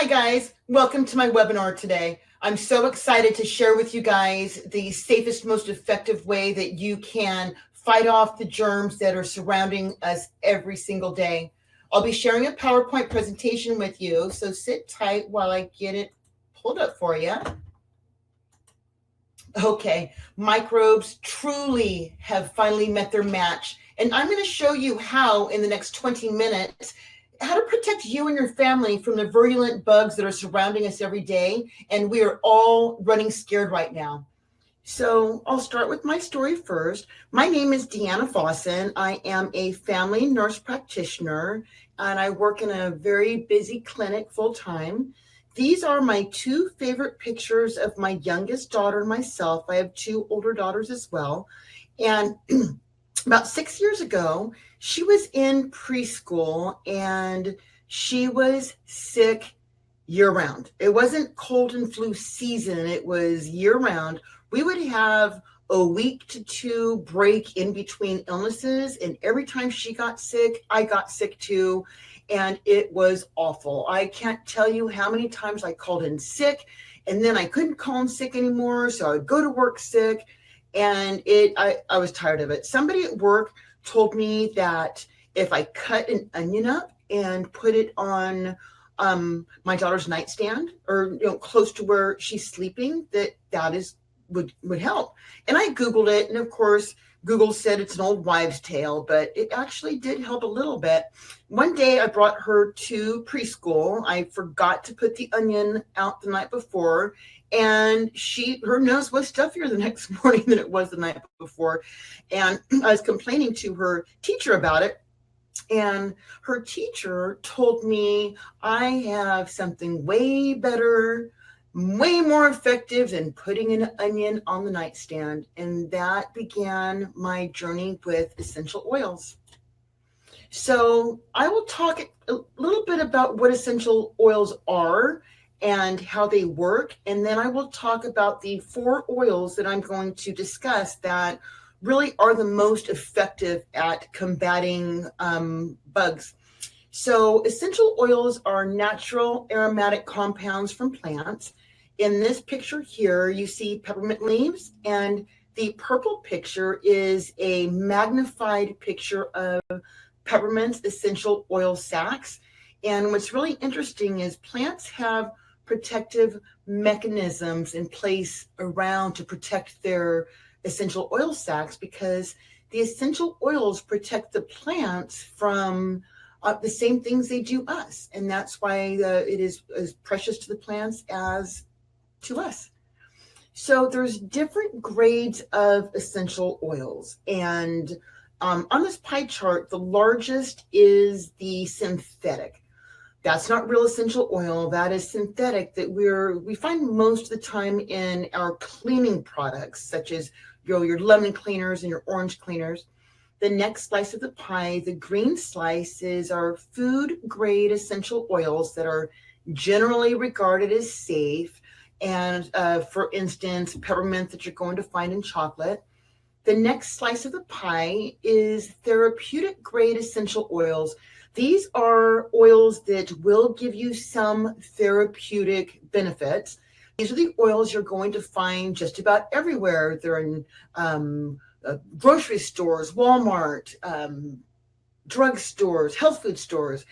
Hi guys, welcome to my webinar today. I'm so excited to share with you guys the safest, most effective way that you can fight off the germs that are surrounding us every single day. I'll be sharing a PowerPoint presentation with you, so sit tight while I get it pulled up for you. Okay, microbes truly have finally met their match, and I'm going to show you how in the next 20 minutes how to protect you and your family from the virulent bugs that are surrounding us every day, and we are all running scared right now. So I'll start with my story first. My name is Deanna Fawson. I am a family nurse practitioner, and I work in a very busy clinic full-time. These are my two favorite pictures of my youngest daughter and myself. I have two older daughters as well. And about 6 years ago, she was in preschool and she was sick year-round. It wasn't cold and flu season, it was year-round. We would have a week to two break in between illnesses, and every time she got sick, I got sick too, and it was awful. I can't tell you how many times I called in sick, and then I couldn't call in sick anymore, so I would go to work sick, and I was tired of it. Somebody at work told me that if I cut an onion up and put it on my daughter's nightstand, or close to where she's sleeping, that would help. And I Googled it, and of course Google said it's an old wives' tale, but it actually did help a little bit. One day I brought her to preschool. I forgot to put the onion out the night before, and her nose was stuffier the next morning than it was the night before. And I was complaining to her teacher about it, and her teacher told me I have something way better, way more effective than putting an onion on the nightstand. And that began my journey with essential oils. So I will talk a little bit about what essential oils are and how they work. And then I will talk about the 4 oils that I'm going to discuss that really are the most effective at combating bugs. So essential oils are natural aromatic compounds from plants. In this picture here, you see peppermint leaves, and the purple picture is a magnified picture of peppermint's essential oil sacs. And what's really interesting is plants have protective mechanisms in place around to protect their essential oil sacs, because the essential oils protect the plants from the same things they do us. And that's why it is as precious to the plants as to us. So there's different grades of essential oils. And on this pie chart, the largest is the synthetic. That's not real essential oil. That is synthetic that we find most of the time in our cleaning products, such as your lemon cleaners and your orange cleaners. The next slice of the pie, the green slice, is our food grade essential oils that are generally regarded as safe. And for instance, peppermint that you're going to find in chocolate. The next slice of the pie is therapeutic grade essential oils. These are oils that will give you some therapeutic benefits. These are the oils you're going to find just about everywhere. They're in grocery stores, Walmart, drug stores, health food stores.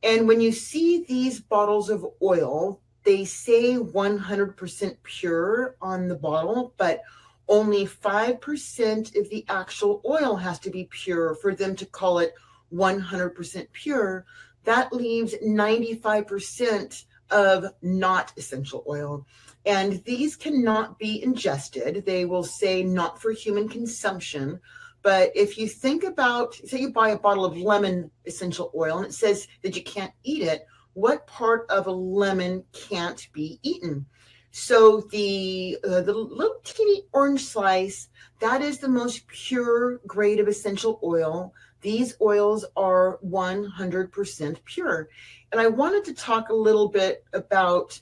And when you see these bottles of oil, they say 100% pure on the bottle, but only 5% of the actual oil has to be pure for them to call it 100% pure. That leaves 95% of not essential oil. And these cannot be ingested. They will say not for human consumption. But if you think about, say you buy a bottle of lemon essential oil and it says that you can't eat it, what part of a lemon can't be eaten? So the little teeny orange slice, that is the most pure grade of essential oil. These oils are 100% pure. And I wanted to talk a little bit about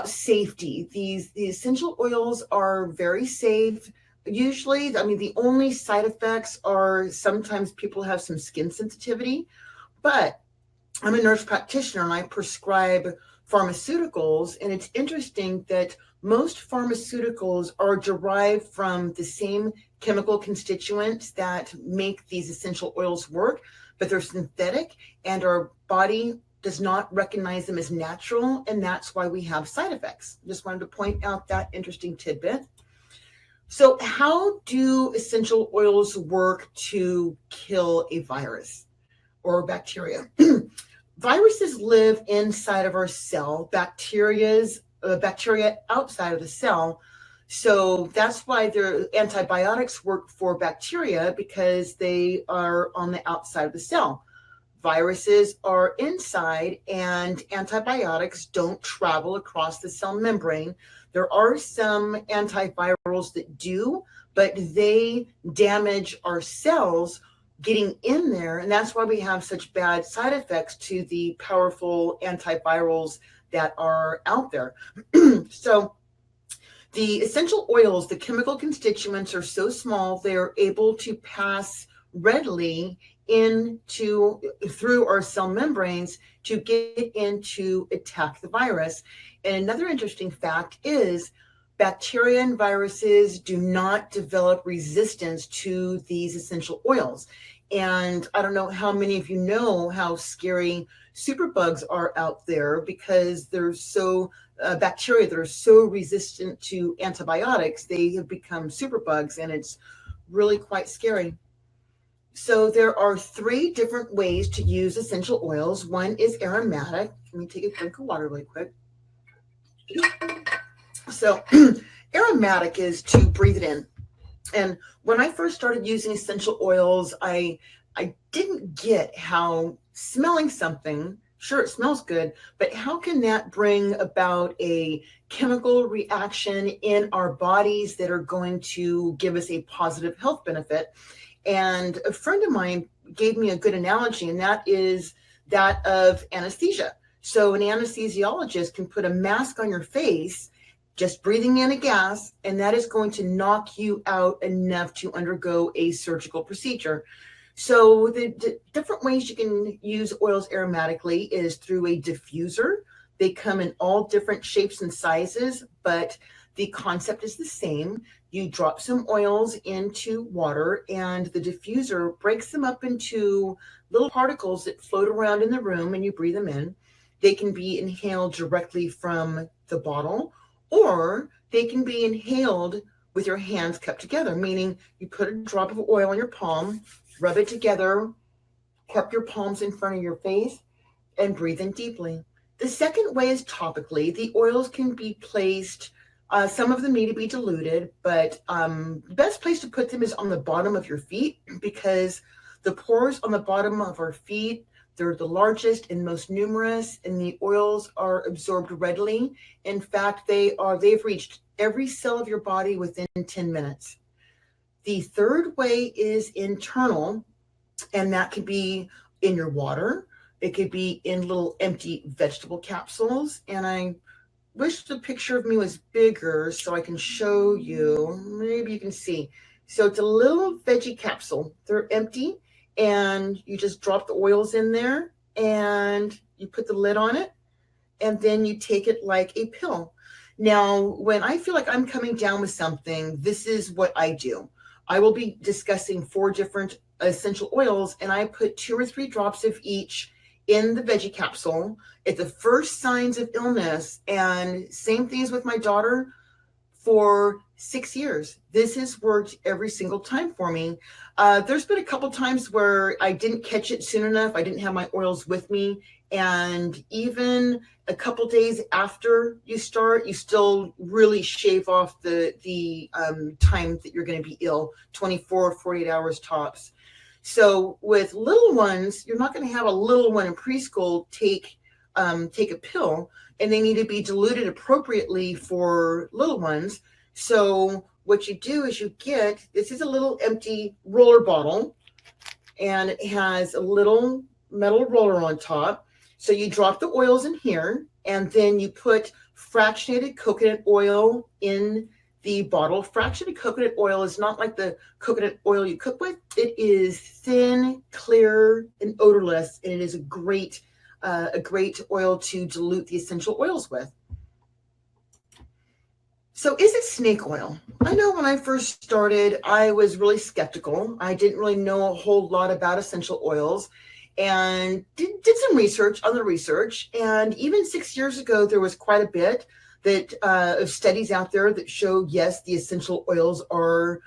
safety. The essential oils are very safe. Usually, the only side effects are sometimes people have some skin sensitivity, but I'm a nurse practitioner and I prescribe pharmaceuticals. And it's interesting that most pharmaceuticals are derived from the same chemical constituents that make these essential oils work, but they're synthetic and our body does not recognize them as natural. And that's why we have side effects. Just wanted to point out that interesting tidbit. So, how do essential oils work to kill a virus or bacteria? Viruses live inside of our cell, bacteria outside of the cell. So that's why their antibiotics work for bacteria, because they are on the outside of the cell. Viruses are inside, and antibiotics don't travel across the cell membrane. There are some antivirals that do, but they damage our cells getting in there. And that's why we have such bad side effects to the powerful antivirals that are out there. So the essential oils, the chemical constituents are so small, they're able to pass readily through our cell membranes to get in to attack the virus. And another interesting fact is bacteria and viruses do not develop resistance to these essential oils. And I don't know how many of you know how scary superbugs are out there, because they're so bacteria that are so resistant to antibiotics, they have become superbugs, and it's really quite scary. So there are 3 different ways to use essential oils. One is aromatic. Let me take a drink of water really quick. So aromatic is to breathe it in. And when I first started using essential oils, I didn't get how smelling something, sure, it smells good, but how can that bring about a chemical reaction in our bodies that are going to give us a positive health benefit? And a friend of mine gave me a good analogy, and that is that of anesthesia. So an anesthesiologist can put a mask on your face, just breathing in a gas, and that is going to knock you out enough to undergo a surgical procedure. So the different ways you can use oils aromatically is through a diffuser. They come in all different shapes and sizes, but the concept is the same. You drop some oils into water, and the diffuser breaks them up into little particles that float around in the room, and you breathe them in. They can be inhaled directly from the bottle, or they can be inhaled with your hands kept together, meaning you put a drop of oil on your palm, rub it together, cup your palms in front of your face, and breathe in deeply. The second way is topically. The oils can be placed, some of them need to be diluted, but the best place to put them is on the bottom of your feet, because the pores on the bottom of our feet, they're the largest and most numerous, and the oils are absorbed readily. In fact, they've reached every cell of your body within 10 minutes. The third way is internal, and that could be in your water. It could be in little empty vegetable capsules. And I wish the picture of me was bigger so I can show you. Maybe you can see. So it's a little veggie capsule. They're empty, and you just drop the oils in there, and you put the lid on it, and then you take it like a pill. Now, when I feel like I'm coming down with something, this is what I do. I will be discussing 4 different essential oils, and I put 2 or 3 drops of each in the veggie capsule at the first signs of illness. And same things with my daughter for 6 years. This has worked every single time for me. There's been a couple times where I didn't catch it soon enough. I didn't have my oils with me. And even a couple days after you start, you still really shave off the time that you're going to be ill, 24, 48 hours tops. So with little ones, you're not going to have a little one in preschool take a pill, and they need to be diluted appropriately for little ones. So what you do is this is a little empty roller bottle, and it has a little metal roller on top. So you drop the oils in here, and then you put fractionated coconut oil in the bottle. Fractionated coconut oil is not like the coconut oil you cook with. It is thin, clear, and odorless, and it is a great a great oil to dilute the essential oils with. So is it snake oil? I know when I first started, I was really skeptical. I didn't really know a whole lot about essential oils and did some research on the research. And even 6 years ago, there was quite a bit that of studies out there that show, yes, the essential oils are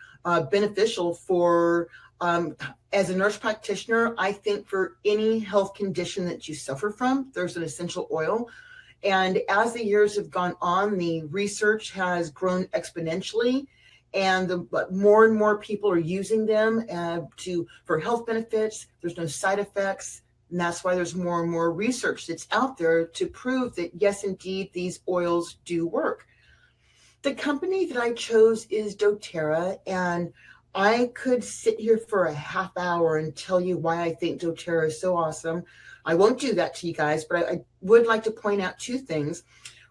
beneficial for, as a nurse practitioner, I think for any health condition that you suffer from, there's an essential oil. And as the years have gone on, the research has grown exponentially, and more and more people are using them for health benefits. There's no side effects, and that's why there's more and more research that's out there to prove that, yes, indeed, these oils do work. The company that I chose is doTERRA, and I could sit here for a half hour and tell you why I think doTERRA is so awesome. I won't do that to you guys, but I would like to point out two things.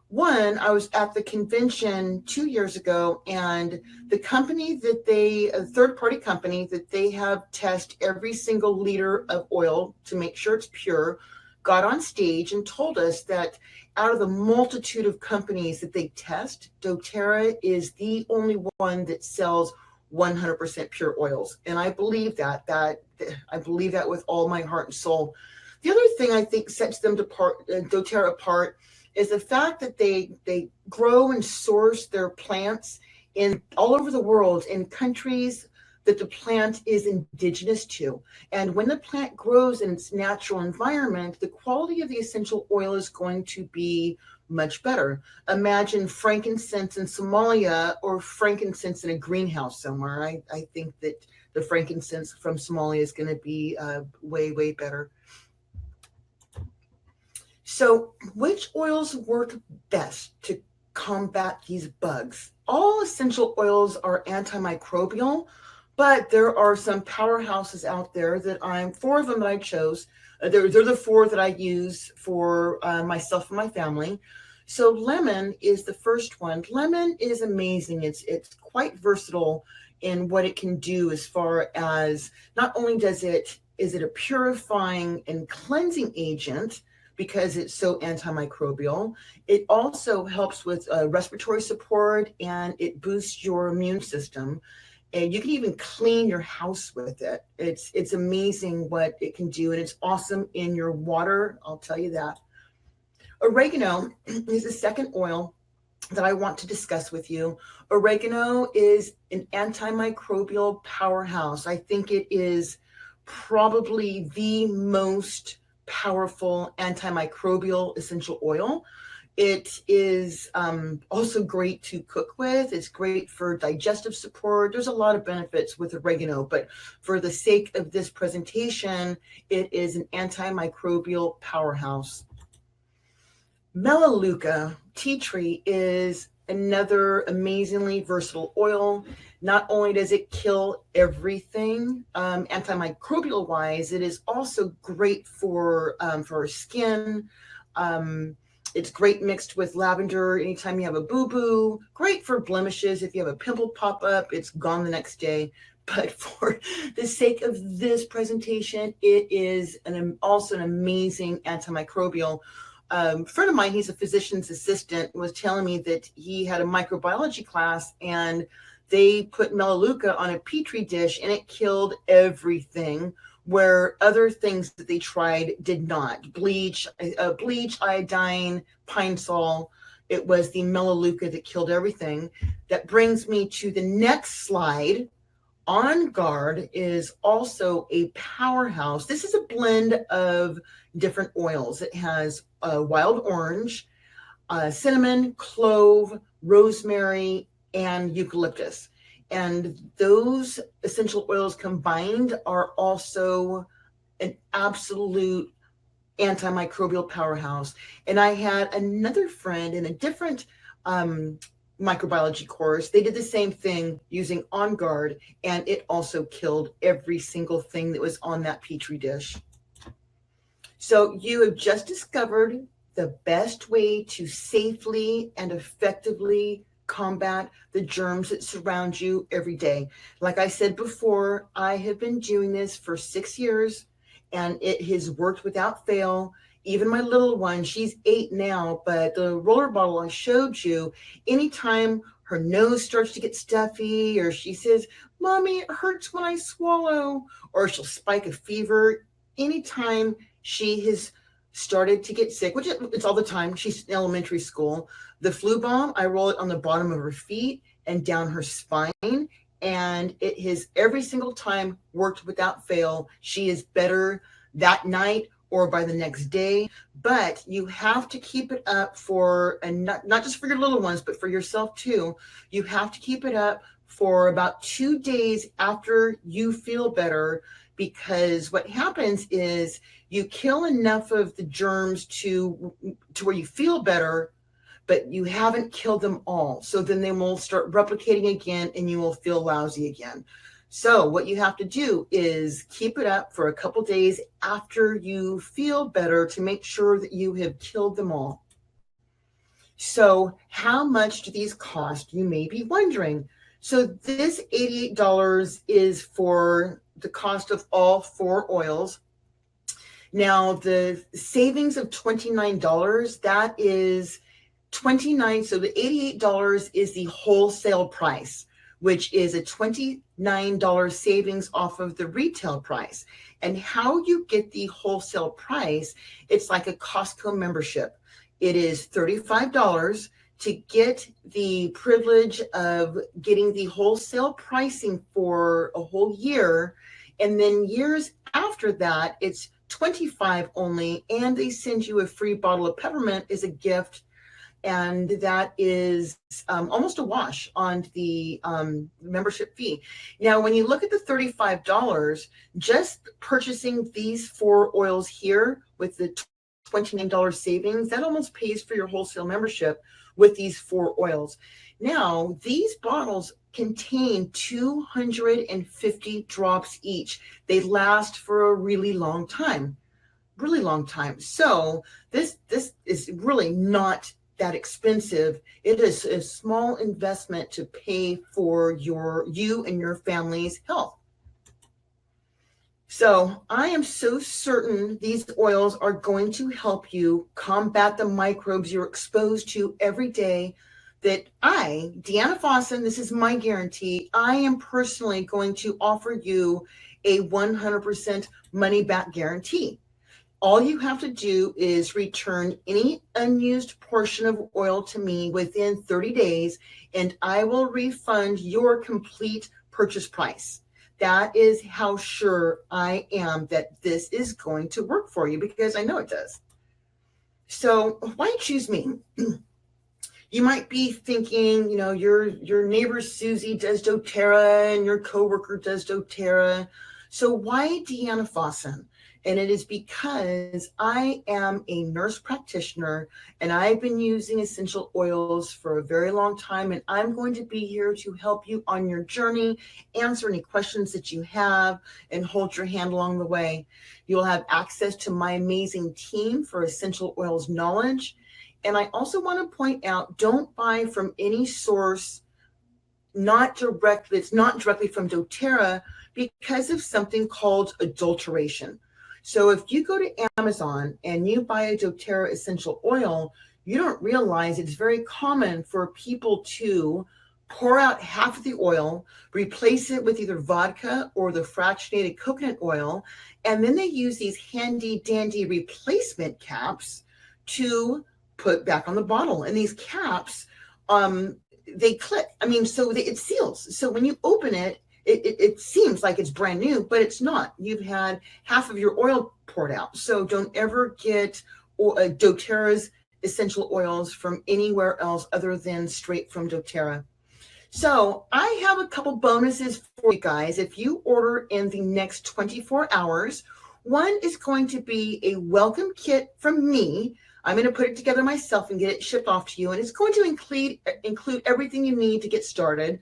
One, I was at the convention 2 years ago, and the company that a third-party company that they have test every single liter of oil to make sure it's pure, got on stage and told us that out of the multitude of companies that they test, doTERRA is the only one that sells 100% pure oils. And I believe that I believe that with all my heart and soul. The other thing I think sets them apart, doTERRA apart, is the fact that they grow and source their plants in all over the world in countries that the plant is indigenous to. And when the plant grows in its natural environment, the quality of the essential oil is going to be much better. Imagine frankincense in Somalia or frankincense in a greenhouse somewhere. I think that the frankincense from Somalia is going to be way, way better. So which oils work best to combat these bugs? All essential oils are antimicrobial, but there are some powerhouses out there that 4 of them that I chose. They're the 4 that I use for myself and my family. So lemon is the first one. Lemon is amazing. It's quite versatile in what it can do, as far as not only is it a purifying and cleansing agent, because it's so antimicrobial, it also helps with respiratory support, and it boosts your immune system. And you can even clean your house with it. It's amazing what it can do, and it's awesome in your water, I'll tell you that. Oregano is the second oil that I want to discuss with you. Oregano is an antimicrobial powerhouse. I think it is probably the most powerful antimicrobial essential oil. It is also great to cook with. It's great for digestive support. There's a lot of benefits with oregano, but for the sake of this presentation, it is an antimicrobial powerhouse. Melaleuca tea tree is another amazingly versatile oil. Not only does it kill everything antimicrobial wise, it is also great for our skin. It's great mixed with lavender anytime you have a boo-boo. Great for blemishes. If you have a pimple pop up, it's gone the next day. But for the sake of this presentation, it is also an amazing antimicrobial. A friend of mine, he's a physician's assistant, was telling me that he had a microbiology class and they put Melaleuca on a petri dish and it killed everything, where other things that they tried did not. Bleach, iodine, pine sol. It was the Melaleuca that killed everything. That brings me to the next slide. On Guard is also a powerhouse. This is a blend of different oils. It has wild orange, cinnamon, clove, rosemary, and eucalyptus. And those essential oils combined are also an absolute antimicrobial powerhouse. And I had another friend in a different microbiology course. They did the same thing using On Guard, and it also killed every single thing that was on that petri dish. So you have just discovered the best way to safely and effectively combat the germs that surround you every day. Like I said before, I have been doing this for 6 years, and it has worked without fail. Even my little one, she's 8 now, but the roller bottle I showed you, anytime her nose starts to get stuffy, or she says, Mommy, it hurts when I swallow, or she'll spike a fever, anytime she has started to get sick, which it's all the time, she's in elementary school, the flu bomb, I roll it on the bottom of her feet and down her spine. And it has every single time worked without fail. She is better that night or by the next day. But you have to keep it up for, and not just for your little ones, but for yourself too. You have to keep it up for about 2 days after you feel better, because what happens is you kill enough of the germs to where you feel better, but you haven't killed them all. So then they will start replicating again and you will feel lousy again. So what you have to do is keep it up for a couple days after you feel better to make sure that you have killed them all. So how much do these cost? You may be wondering. So this $88 is for the cost of all 4 oils. Now the savings of $29, that is 29. So the $88 is the wholesale price, which is a $29 savings off of the retail price. And how you get the wholesale price, it's like a Costco membership. It is $35 to get the privilege of getting the wholesale pricing for a whole year. And then years after that, it's $25 only. And they send you a free bottle of peppermint as a gift. And that is almost a wash on the membership fee. Now, when you look at the $35, just purchasing these 4 oils here with the $29 savings, that almost pays for your wholesale membership with these 4 oils. Now, these bottles contain 250 drops each. They last for a really long time. So this is really not that expensive. It is a small investment to pay for you and your family's health. So I am so certain these oils are going to help you combat the microbes you're exposed to every day, that I, Deanna Fossen, this is my guarantee, I am personally going to offer you a 100% money back guarantee. All you have to do is return any unused portion of oil to me within 30 days, and I will refund your complete purchase price. That is how sure I am that this is going to work for you, because I know it does. So why choose me? You might be thinking, your neighbor Susie does doTERRA and your coworker does doTERRA. So why Deanna Fossen? And it is because I am a nurse practitioner and I've been using essential oils for a very long time. And I'm going to be here to help you on your journey, answer any questions that you have, and hold your hand along the way. You'll have access to my amazing team for essential oils knowledge. And I also want to point out, don't buy from any source it's not directly from doTERRA, because of something called adulteration. So if you go to Amazon and you buy a doTERRA essential oil, you don't realize it's very common for people to pour out half of the oil, replace it with either vodka or the fractionated coconut oil, and then they use these handy dandy replacement caps to put back on the bottle. And these caps, they click. It seals. So when you open it, it seems like it's brand new, but it's not. You've had half of your oil poured out. So don't ever get doTERRA's essential oils from anywhere else other than straight from doTERRA. So I have a couple bonuses for you guys. If you order in the next 24 hours, one is going to be a welcome kit from me. I'm going to put it together myself and get it shipped off to you. And it's going to include everything you need to get started.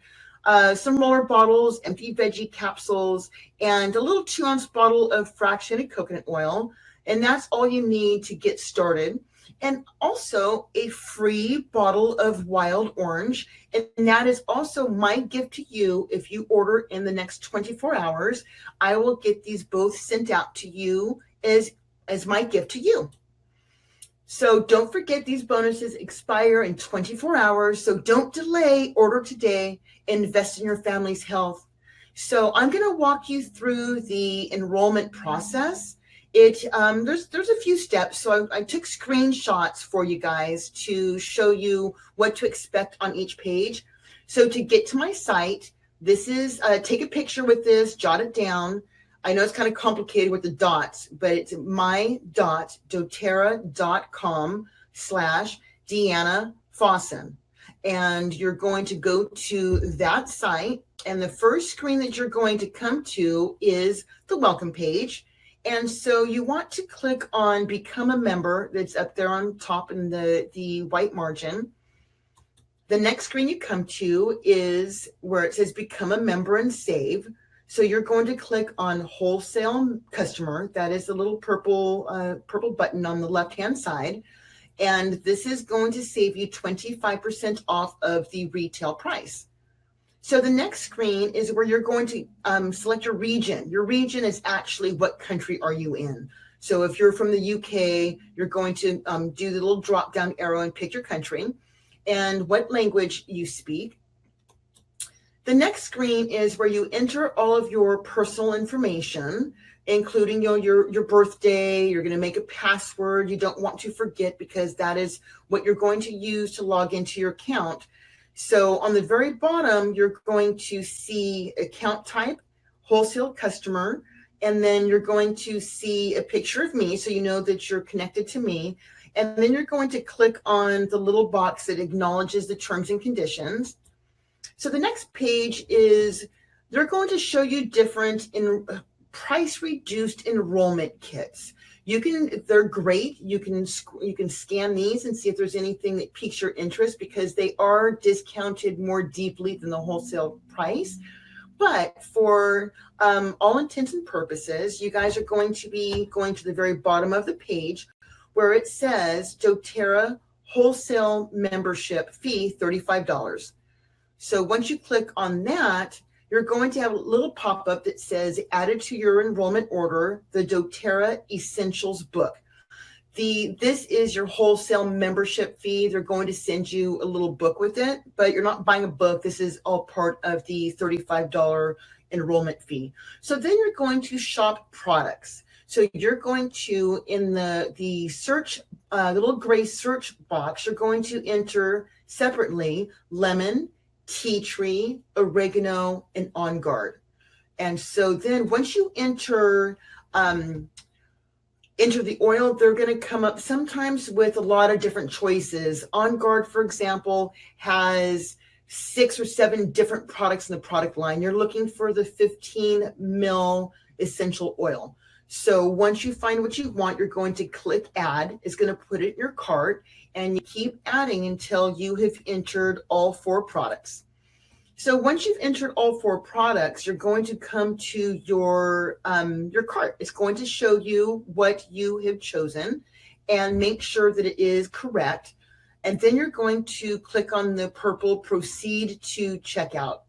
Some roller bottles, empty veggie capsules, and a little 2-ounce bottle of fractionated coconut oil. And that's all you need to get started. And also a free bottle of wild orange. And that is also my gift to you. If you order in the next 24 hours, I will get these both sent out to you as my gift to you. So don't forget, these bonuses expire in 24 hours. So don't delay, order today, invest in your family's health. So I'm going to walk you through the enrollment process. There's a few steps. So I took screenshots for you guys to show you what to expect on each page. So to get to my site, this is, take a picture with this, jot it down. I know it's kind of complicated with the dots, but it's my.doterra.com/Deanna Fossen. And you're going to go to that site. And the first screen that you're going to come to is the welcome page. And so you want to click on Become a Member. That's up there on top in the white margin. The next screen you come to is where it says Become a Member and Save. So you're going to click on Wholesale Customer. That is the little purple button on the left-hand side. And this is going to save you 25% off of the retail price. So the next screen is where you're going to select your region. Your region is actually what country are you in. So if you're from the UK, you're going to do the little drop-down arrow and pick your country and what language you speak. The next screen is where you enter all of your personal information, including your birthday. You're going to make a password you don't want to forget because that is what you're going to use to log into your account. So on the very bottom, you're going to see account type, wholesale customer, and then you're going to see a picture of me so you know that you're connected to me. And then you're going to click on the little box that acknowledges the terms and conditions. So the next page is they're going to show you different price reduced enrollment kits. They're great. You can scan these and see if there's anything that piques your interest because they are discounted more deeply than the wholesale price. But for all intents and purposes, you guys are going to be going to the very bottom of the page where it says doTERRA wholesale membership fee, $35. So once you click on that, you're going to have a little pop-up that says added to your enrollment order, the doTERRA Essentials book. This is your wholesale membership fee. They're going to send you a little book with it, but you're not buying a book. This is all part of the $35 enrollment fee. So then you're going to shop products. So you're going to, in the search, the little gray search box, you're going to enter separately lemon, tea tree, oregano, and On Guard. And so then once you enter the oil, they're going to come up sometimes with a lot of different choices. On Guard, for example, has 6 or 7 different products in the product line. You're looking for the 15 ml essential oil. So once you find what you want, you're going to click add. It's going to put it in your cart, and you keep adding until you have entered all 4 products. So once you've entered all 4 products, you're going to come to your cart. It's going to show you what you have chosen and make sure that it is correct. And then you're going to click on the purple proceed to checkout.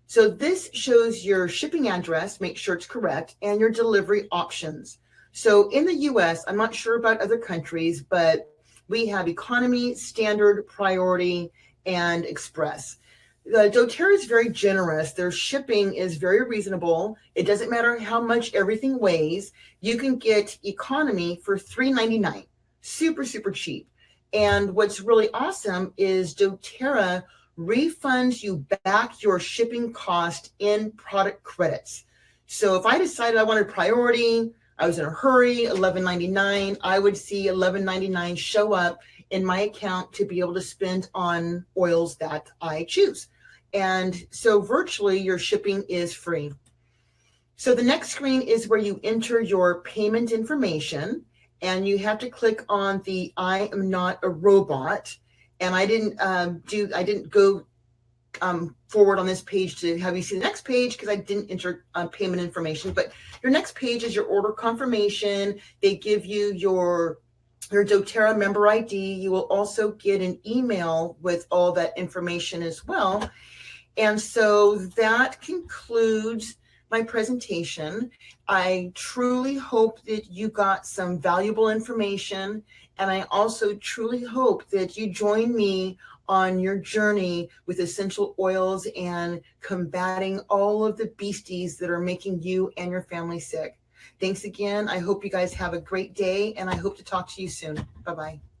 So this shows your shipping address, make sure it's correct, and your delivery options. So in the US, I'm not sure about other countries, but we have economy, standard, priority, and express. The doTERRA is very generous. Their shipping is very reasonable. It doesn't matter how much everything weighs. You can get economy for $3.99. Super, super cheap. And what's really awesome is doTERRA refunds you back your shipping cost in product credits. So if I decided I wanted priority, I was in a hurry, $11.99, I would see $11.99 show up in my account to be able to spend on oils that I choose. And so virtually your shipping is free. So the next screen is where you enter your payment information, and you have to click on the I am not a robot. And I didn't go forward on this page to have you see the next page because I didn't enter payment information. But your next page is your order confirmation. They give you your doTERRA member ID. You will also get an email with all that information as well. And so that concludes my presentation. I truly hope that you got some valuable information. And I also truly hope that you join me on your journey with essential oils and combating all of the beasties that are making you and your family sick. Thanks again. I hope you guys have a great day, and I hope to talk to you soon. Bye-bye.